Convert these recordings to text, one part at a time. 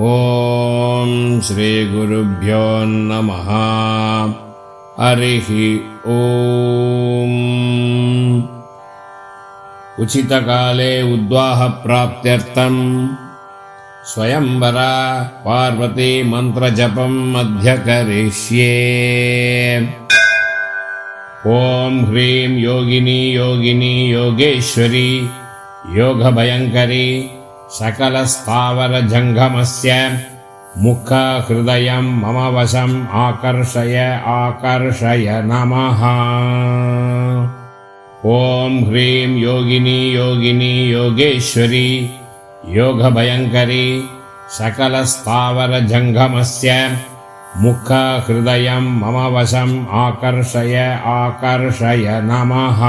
ಓಂ ಶ್ರೀ ಗುರುಭ್ಯೋ ನಮಃ. ಹರಿಃ ಓಂ. ಉಚಿತಕಾಲೇ ಉದ್ವಾಹ ಪ್ರಾಪ್ತ್ಯರ್ಥಂ ಸ್ವಯಂವರ ಪಾರ್ವತಿ ಮಂತ್ರಜಪಂ ಮಧ್ಯ ಕರಿಷ್ಯೇ. ಓಂ ಹ್ರೀಂ ಯೋಗಿನಿ ಯೋಗಿನಿ ಯೋಗೇಶ್ವರಿ ಯೋಗಭಯಂಕರಿ ಸಕಲ ಸ್ಥಾವರ ಜಂಗಮಸ್ಯ ಮುಖ ಹೃದಯಂ ಮಮ ವಶಂ ಆಕರ್ಷಯ ಆಕರ್ಷಯ ನಮಃ. ಓಂ ಹ್ರೀಂ ಯೋಗಿನಿ ಯೋಗಿನಿ ಯೋಗೇಶ್ವರಿ ಯೋಗಭಯಂಕರಿ ಸಕಲ ಸ್ಥಾವರ ಜಂಗಮಸ್ಯ ಮುಖ ಹೃದಯಂ ಮಮ ವಶಂ ಆಕರ್ಷಯ ಆಕರ್ಷಯ ನಮಃ.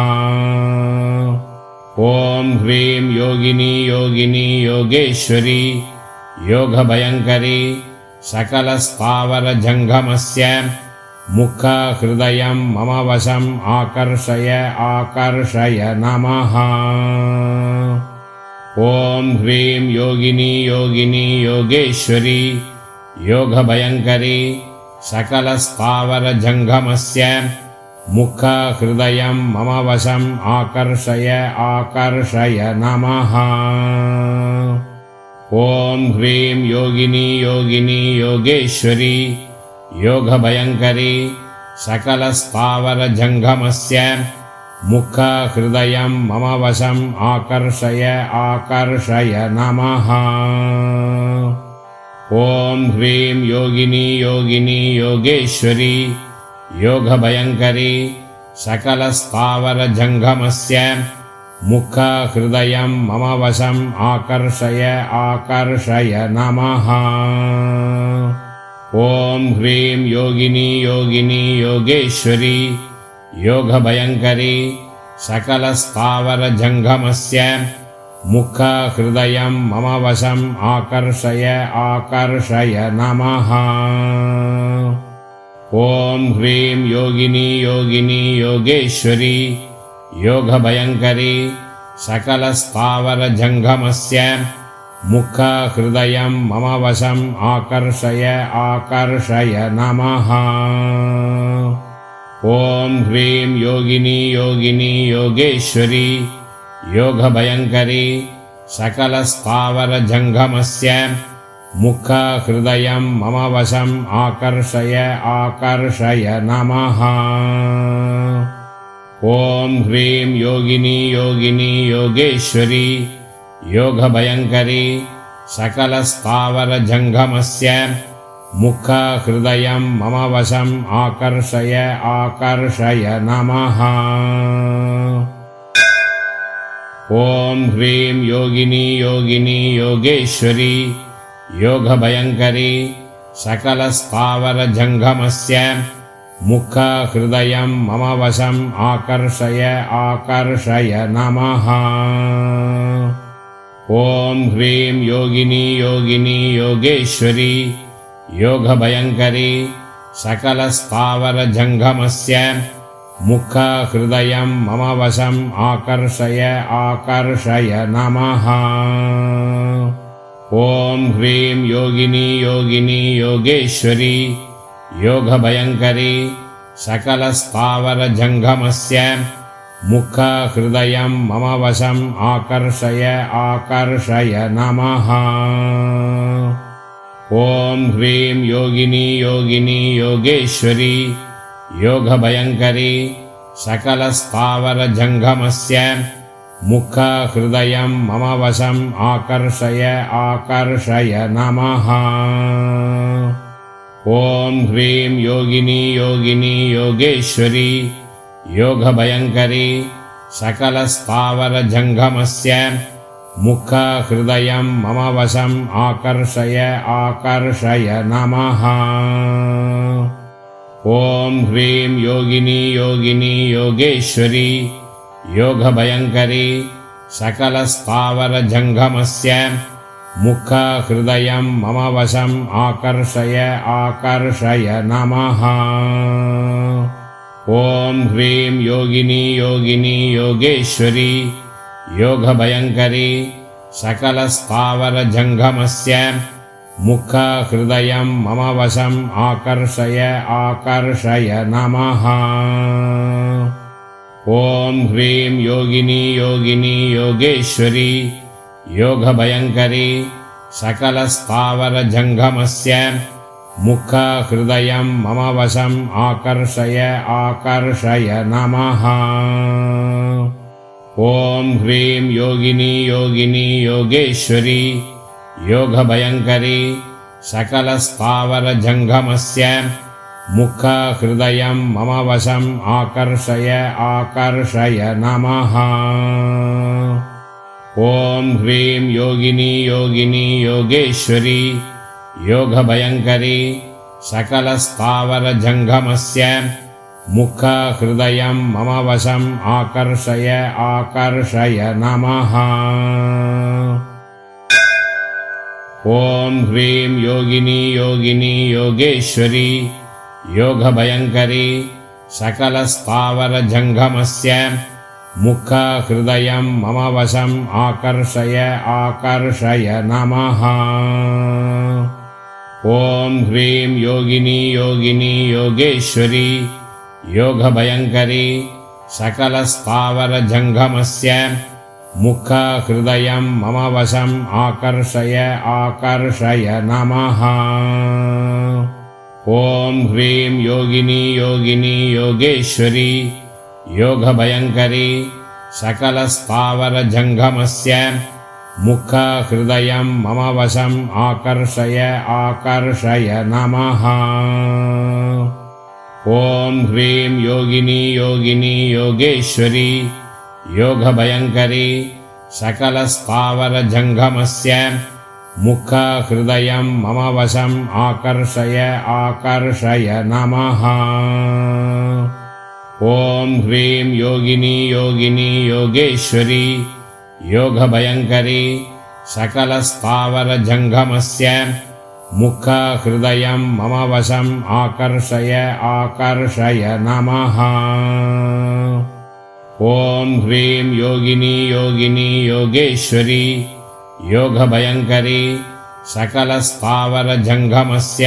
ಓಂ ಹ್ರೀಂ ಯೋಗಿನಿ ಯೋಗಿನಿ ಯೋಗೇಶ್ವರಿ ಯೋಗಭಯಂಕರಿ ಸಕಲ ಸ್ಥಾವರ ಜಂಗಮಸ್ಯ ಮುಖ ಹೃದಯಂ ಮಮ ವಶಂ ಆಕರ್ಷಯ ಆಕರ್ಷಯ ನಮಃ. ಓಂ ಹ್ರೀಂ ಯೋಗಿನಿ ಯೋಗಿನಿ ಯೋಗೇಶ್ವರಿ ಯೋಗಭಯಂಕರಿ ಸಕಲ ಸ್ಥಾವರ ಜಂಗಮಸ್ಯ ಮುಖ ಹೃದಯಂ ಮಮ ವಶಂ ಆಕರ್ಷಯ ಆಕರ್ಷಯ ನಮಃ. ಓಂ ಹ್ರೀಂ ಯೋಗಿನಿ ಯೋಗಿನಿ ಯೋಗೇಶ್ವರಿ ಯೋಗಭಯಂಕರಿ ಸಕಲ ಸ್ಥಾವರ ಜಂಗಮಸ್ಯ ಮುಖ ಹೃದಯಂ ಮಮ ವಶಂ ಆಕರ್ಷಯ ಆಕರ್ಷಯ ನಮಃ. ಓಂ ಹ್ರೀಂ ಯೋಗಿನಿ ಯೋಗಿನಿ ಯೋಗೇಶ್ವರಿ ಯೋಗಭಯಂಕರಿ ಸಕಲ ಸ್ಥಾವರ ಜಂಗಮಸ್ಯ ಮುಖ ಹೃದಯಂ ಮಮ ವಶಂ ಆಕರ್ಷಯ ಆಕರ್ಷಯ ನಮಃ. ಓಂ ಹ್ರೀಂ ಯೋಗಿನಿ ಯೋಗಿನಿ ಯೋಗೇಶ್ವರಿ ಯೋಗಭಯಂಕರಿ ಸಕಲ ಸ್ಥಾವರ ಜಂಗಮಸ್ಯ ಮುಖ ಹೃದಯಂ ಮಮ ವಶಂ ಆಕರ್ಷಯ ಆಕರ್ಷಯ ನಮಃ. ಓಂ ಹ್ರೀಂ ಯೋಗಿನಿ ಯೋಗಿನಿ ಯೋಗೇಶ್ವರಿ ಯೋಗಭಯಂಕರಿ ಸಕಲ ಸ್ಥಾವರ ಜಂಗಮಸ್ಯ ಮುಖ ಹೃದಯಂ ಮಮ ವಶಂ ಆಕರ್ಷಯ ಆಕರ್ಷಯ ನಮಃ. ಓಂ ಹ್ರೀಂ ಯೋಗಿನಿ ಯೋಗಿನಿ ಯೋಗೇಶ್ವರಿ ಯೋಗಭಯಂಕರಿ ಸಕಲ ಸ್ಥಾವರ ಜಂಗಮಸ್ಯ ಮುಖ ಹೃದಯಂ ಮಮ ವಶಂ ಆಕರ್ಷಯ ಆಕರ್ಷಯ ನಮಃ. ಓಂ ಹ್ರೀಂ ಯೋಗಿನಿ ಯೋಗಿನಿ ಯೋಗೇಶ್ವರಿ ಯೋಗಭಯಂಕರಿ ಸಕಲ ಸ್ಥಾವರ ಜಂಗಮಸ್ಯ ಮುಖ ಹೃದಯಂ ಮಮ ವಶಂ ಆಕರ್ಷಯ ಆಕರ್ಷಯ ನಮಃ. ಓಂ ಹ್ರೀಂ ಯೋಗಿನಿ ಯೋಗಿನಿ ಯೋಗೇಶ್ವರಿ ಯೋಗಭಯಂಕರಿ ಸಕಲ ಸ್ಥಾವರ ಜಂಗಮಸ್ಯ ಮುಖ ಹೃದಯಂ ಮಮ ವಶಂ ಆಕರ್ಷಯ ಆಕರ್ಷಯ ನಮಃ. ಓಂ ಹ್ರೀಂ ಯೋಗಿನಿ ಯೋಗಿನಿ ಯೋಗೇಶ್ವರಿ ಯೋಗಭಯಂಕರಿ ಸಕಲ ಸ್ಥಾವರ ಜಂಗಮಸ್ಯ ಮುಖ ಹೃದಯಂ ಮಮ ವಶಂ ಆಕರ್ಷಯ ಆಕರ್ಷಯ ನಮಃ. ಓಂ ಹ್ರೀಂ ಯೋಗಿನಿ ಯೋಗಿನಿ ಯೋಗೇಶ್ವರಿ ಯೋಗಭಯಂಕರಿ ಸಕಲ ಸ್ಥಾವರ ಜಂಗಮಸ್ಯ ಮುಖ ಹೃದಯಂ ಮಮ ವಶಂ ಆಕರ್ಷಯ ಆಕರ್ಷಯ ನಮಃ. ಓಂ ಹ್ರೀಂ ಯೋಗಿನಿ ಯೋಗಿನಿ ಯೋಗೇಶ್ವರಿ ಯೋಗಭಯಂಕರಿ ಸಕಲ ಸ್ಥಾವರ ಜಂಗಮಸ್ಯ ಮುಖ ಹೃದಯಂ ಮಮ ವಶಂ ಆಕರ್ಷಯ ಆಕರ್ಷಯ ನಮಃ. ಓಂ ಹ್ರೀಂ ಯೋಗಿನಿ ಯೋಗಿನಿ ಯೋಗೇಶ್ವರಿ ಯೋಗಭಯಂಕರಿ ಸಕಲ ಸ್ಥಾವರ ಜಂಗಮಸ್ಯ ಮುಖ ಹೃದಯಂ ಮಮ ವಶಂ ಆಕರ್ಷಯ ಆಕರ್ಷಯ ನಮಃ. ಓಂ ಹ್ರೀಂ ಯೋಗಿನಿ ಯೋಗಿನಿ ಯೋಗೇಶ್ವರಿ ಯೋಗಭಯಂಕರಿ ಸಕಲ ಸ್ಥಾವರ ಜಂಗಮಸ್ಯ ಮುಖ ಹೃದಯಂ ಮಮ ವಶಂ ಆಕರ್ಷಯ ಆಕರ್ಷಯ ನಮಃ. ಓಂ ಹ್ರೀಂ ಯೋಗಿನಿ ಯೋಗಿನಿ ಯೋಗೇಶ್ವರಿ ಯೋಗಭಯಂಕರಿ ಸಕಲ ಸ್ಥಾವರ ಜಂಗಮಸ್ಯ मुखहृदयं मम वशम् आकर्षय आकर्षय नमः। ॐ ह्रीं योगिनी योगिनी योगेश्वरी योगभयङ्करी सकलस्थावरजङ्गमस्य मुखहृदयं मम वशम् आकर्षय आकर्षय नमः। ॐ ह्रीं योगिनी योगिनी योगेश्वरी योगभयङ्करी सकलस्थावरजङ्गमस्य मुखहृदयं मम वशम् आकर्षय आकर्षय नमः। ॐ ह्रीं योगिनी योगिनी योगेश्वरी योगभयङ्करी सकलस्थावरजङ्गमस्य मुखहृदयं मम वशम् आकर्षय आकर्षय नमः। ॐ ह्रीं योगिनी योगिनी योगेश्वरी योगभयङ्करी सकलस्थावरजङ्गमस्य मुखहृदयं मम वशम् आकर्षय आकर्षय नमः। ॐ ह्रीं योगिनी योगिनी योगेश्वरी योगभयङ्करी सकलस्थावरजङ्गमस्य मुखहृदयं मम वशम् आकर्षय आकर्षय नमः। ॐ ह्रीं योगिनी योगिनी योगेश्वरी योगभयङ्करी सकलस्थावरजङ्गमस्य मुखहृदयं मम वशम् आकर्षय आकर्षय नमः। ॐ ह्रीं योगिनी योगिनी योगेश्वरी योगभयङ्करी सकलस्थावरजङ्गमस्य मुखहृदयं मम वशम् आकर्षय आकर्षय नमः। ॐ ह्रीं योगिनी योगिनी योगेश्वरी योगभयङ्करी सकलस्थावरजङ्गमस्य मुखहृदयं मम वशम् आकर्षय आकर्षय नमः। ॐ ह्रीं योगिनी योगिनी योगेश्वरी योगभयङ्करी सकलस्थावरजङ्गमस्य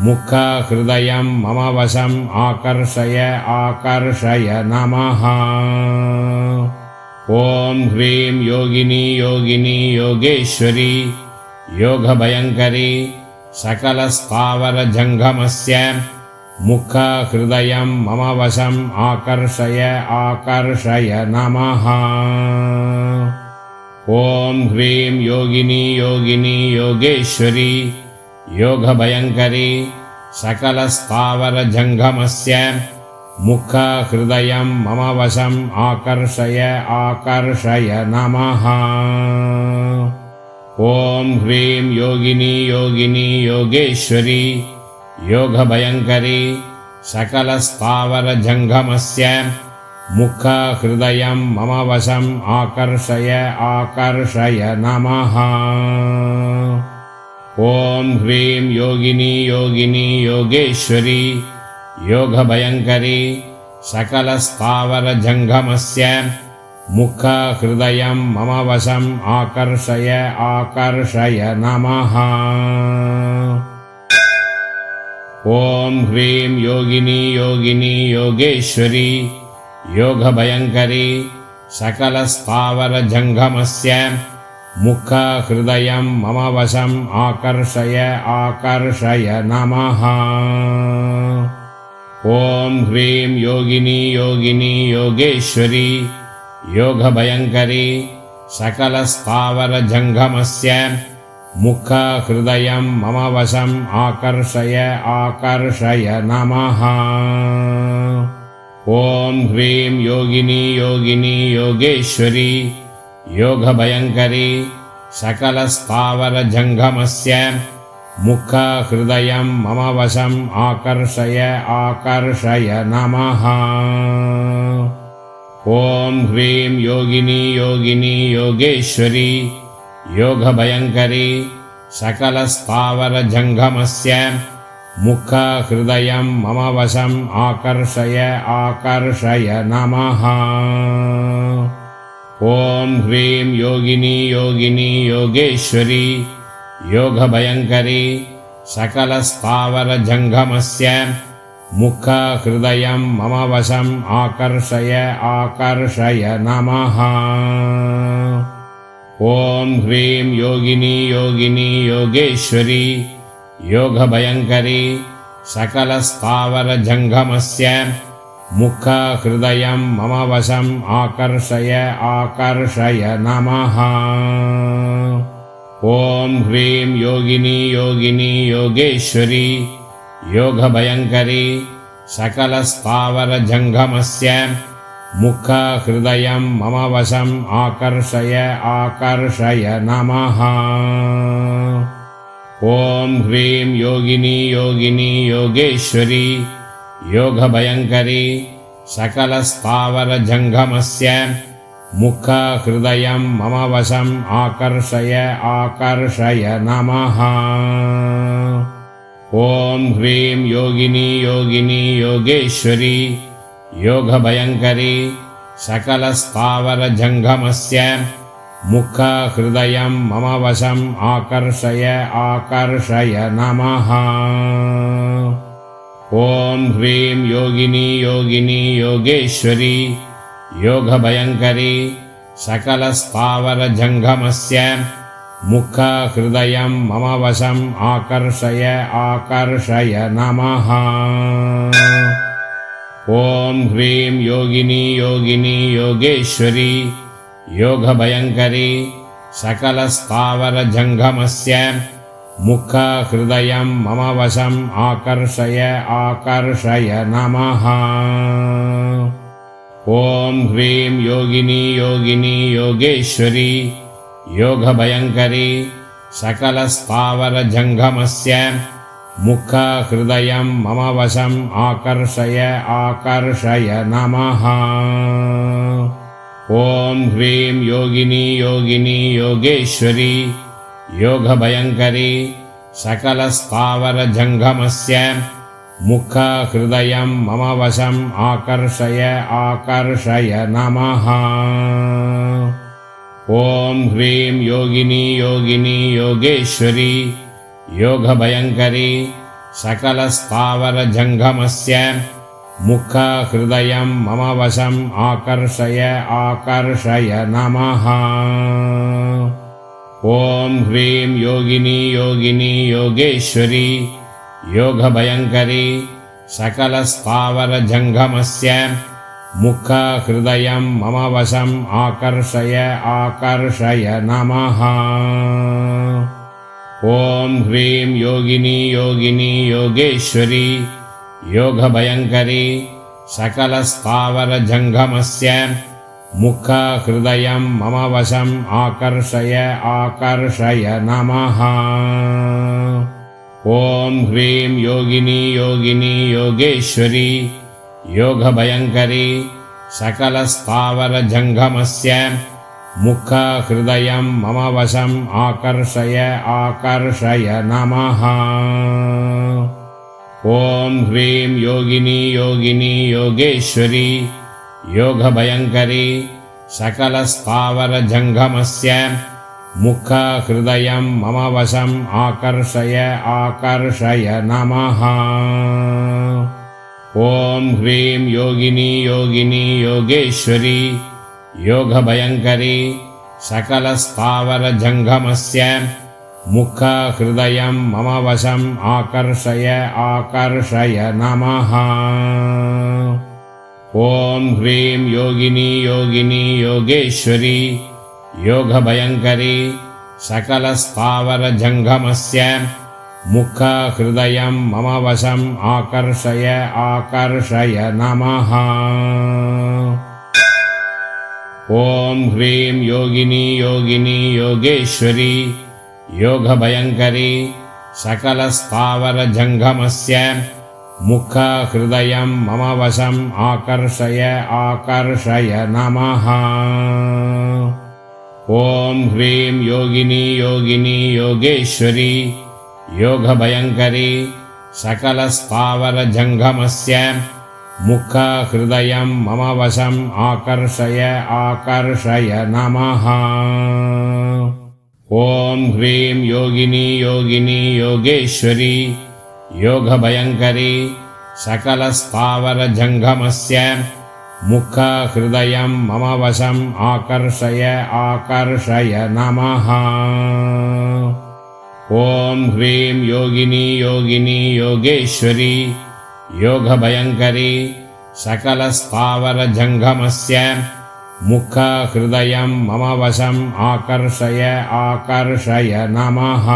मुखहृदयं मम वशम् आकर्षय आकर्षय नमः। ॐ ह्रीं योगिनी योगिनी योगेश्वरी योगभयङ्करी सकलस्थावरजङ्गमस्य मुखहृदयं मम वशम् आकर्षय आकर्षय नमः। ॐ ह्रीं योगिनी योगिनी योगेश्वरी योगभयङ्करी सकलस्थावरजङ्गमस्य मुखहृदयं मम वशम् आकर्षय आकर्षय नमः। ॐ ह्रीं योगिनी योगिनी योगेश्वरी योगभयङ्करी सकलस्थावरजङ्गमस्य मुखहृदयं मम वशम् आकर्षय आकर्षय नमः। ॐ ह्रीं योगिनी योगिनी योगेश्वरी योगभयङ्करी सकलस्थावरजङ्गमस्य मुखहृदयं मम वशम् आकर्षय आकर्षय नमः। ॐ ह्रीं योगिनी योगिनी योगेश्वरी योगभयङ्करी सकलस्थावरजङ्गमस्य मुखहृदयं मम वशम् आकर्षय आकर्षय नमः। ॐ ह्रीं योगिनी योगिनी योगेश्वरी योगभयङ्करी सकलस्थावरजङ्गमस्य मुखहृदयं मम वशम् आकर्षय आकर्षय नमः। ॐ ह्रीं योगिनी योगिनी योगेश्वरी योगभयङ्करी सकलस्थावरजङ्गमस्य मुखहृदयं मम वशम् आकर्षय आकर्षय नमः। ॐ ह्रीं योगिनी योगिनी योगेश्वरी योगभयङ्करी सकलस्थावरजङ्गमस्य मुखहृदयं मम वशम् आकर्षय आकर्षय नमः। ॐ ह्रीं योगिनी योगिनी योगेश्वरी योगभयङ्करी सकलस्थावरजङ्गमस्य मुखहृदयं मम वशम् आकर्षय आकर्षय नमः। ॐ ह्रीं योगिनी योगिनी योगेश्वरी योगभयङ्करी सकलस्थावरजङ्गमस्य मुखहृदयं मम वशम् आकर्षय आकर्षय नमः। ॐ ह्रीं योगिनी योगिनी योगेश्वरी योगभयङ्करी सकलस्थावरजङ्गमस्य मुखहृदयं मम वशम् आकर्षय आकर्षय नमः। ॐ ह्रीं योगिनी योगिनी योगेश्वरी योगभयङ्करी सकलस्थावरजङ्गमस्य मुखहृदयं मम वशम् आकर्षय आकर्षय नमः। ॐ ह्रीं योगिनी योगिनी योगेश्वरी योगभयङ्करी सकलस्थावरजङ्गमस्य मुखहृदयं मम वशम् आकर्षय आकर्षय नमः। ॐ ह्रीं योगिनी योगिनी योगेश्वरी योगभयङ्करी सकलस्थावरजङ्गमस्य मुखहृदयं मम वशम् आकर्षय आकर्षय नमः। ॐ ह्रीं योगिनी योगिनी योगेश्वरी योगभयङ्करी सकलस्थावरजङ्गमस्य मुखहृदयं मम वशम् आकर्षय आकर्षय नमः। ॐ ह्रीं योगिनी योगिनी योगेश्वरी योगभयङ्करी सकलस्थावरजङ्गमस्य मुखहृदयं मम वशम् आकर्षय आकर्षय नमः। ॐ ह्रीं योगिनी योगिनी योगेश्वरी योगभयङ्करी सकलस्थावरजङ्गमस्य मुखहृदयं मम वशम् आकर्षय आकर्षय नमः। ॐ ह्रीं योगिनी योगिनी योगेश्वरी योगभयङ्करी सकलस्थावरजङ्गमस्य मुखहृदयं मम वशम् आकर्षय आकर्षय नमः। ॐ ह्रीं योगिनी योगिनी योगेश्वरी योगभयङ्करी सकलस्थावरजङ्गमस्य मुखहृदयं मम वशम् आकर्षय आकर्षय नमः। ॐ ह्रीं योगिनी योगिनी योगेश्वरी योगभयङ्करी सकलस्थावरजङ्गमस्य मुखहृदयं मम वशम् आकर्षय आकर्षय नमः। ॐ ह्रीं योगिनी योगिनी योगेश्वरी योगभयङ्करी सकलस्थावरजङ्गमस्य मुखहृदयं मम वशम् आकर्षय आकर्षय नमः। ॐ ह्रीं योगिनी योगिनी योगेश्वरी योगभयङ्करी सकलस्थावरजङ्गमस्य मुखहृदयं मम वशम् आकर्षय आकर्षय नमः। ॐ ह्रीं योगिनी योगिनी योगेश्वरी योगभयङ्करी सकलस्थावरजङ्गमस्य मुखहृदयं मम वशम् आकर्षय आकर्षय नमः। ॐ ह्रीं योगिनी योगिनी योगेश्वरी योगभयङ्करी सकलस्थावरजङ्गमस्य मुखहृदयं मम वशम् आकर्षय आकर्षय नमः। ॐ ह्रीं योगिनी योगिनी योगेश्वरी योगभयङ्करी सकलस्थावरजङ्गमस्य मुखहृदयं मम वशम् आकर्षय आकर्षय नमः। ॐ ह्रीं योगिनी योगिनी योगेश्वरी योगभयङ्करी सकलस्थावरजङ्गमस्य मुखहृदयं मम वशम् आकर्षय आकर्षय नमः। ॐ ह्रीं योगिनी योगिनी योगेश्वरी योगभयङ्करी सकलस्थावरजङ्गमस्य मुखहृदयं मम वशम् आकर्षय आकर्षय नमः। ॐ ह्रीं योगिनी योगिनी योगेश्वरी योगभयङ्करी सकलस्थावरजङ्गमस्य मुखहृदयं मम वशम् आकर्षय आकर्षय नमः।